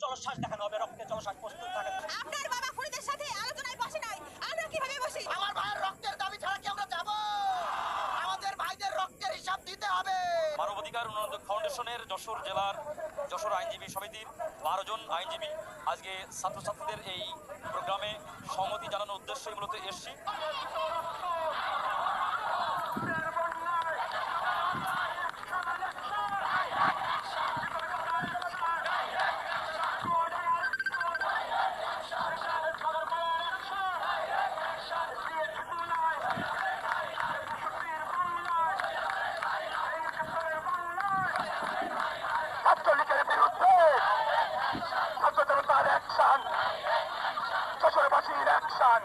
জলশ্বাস দেখানো হবে, রক্তের জলশ্বাস প্রস্তুত থাকেন। আপনার বাবা খুনিদের সাথে আলোচনায় বসে নাই, আমরা কিভাবে বসি? আমার ভাইয়ের রক্তের দাবি ছাড়া কি আমরা যাব? আমাদের ভাইদের রক্তের হিসাব দিতে হবে। মানবাধিকার উন্নয়ন ফাউন্ডেশনের যশোর জেলার যশোর আইনজীবী সমিতির 12 জন আইনজীবী আজকে ছাত্রছাত্রীদের এই প্রোগ্রামে সংহতি জানানোর উদ্দেশ্যে মূলত এসেছি। ছাত্রলীগের বিরুদ্ধে ছাত্র জনতার অ্যাকশন, যশোরবাসীর অ্যাকশন।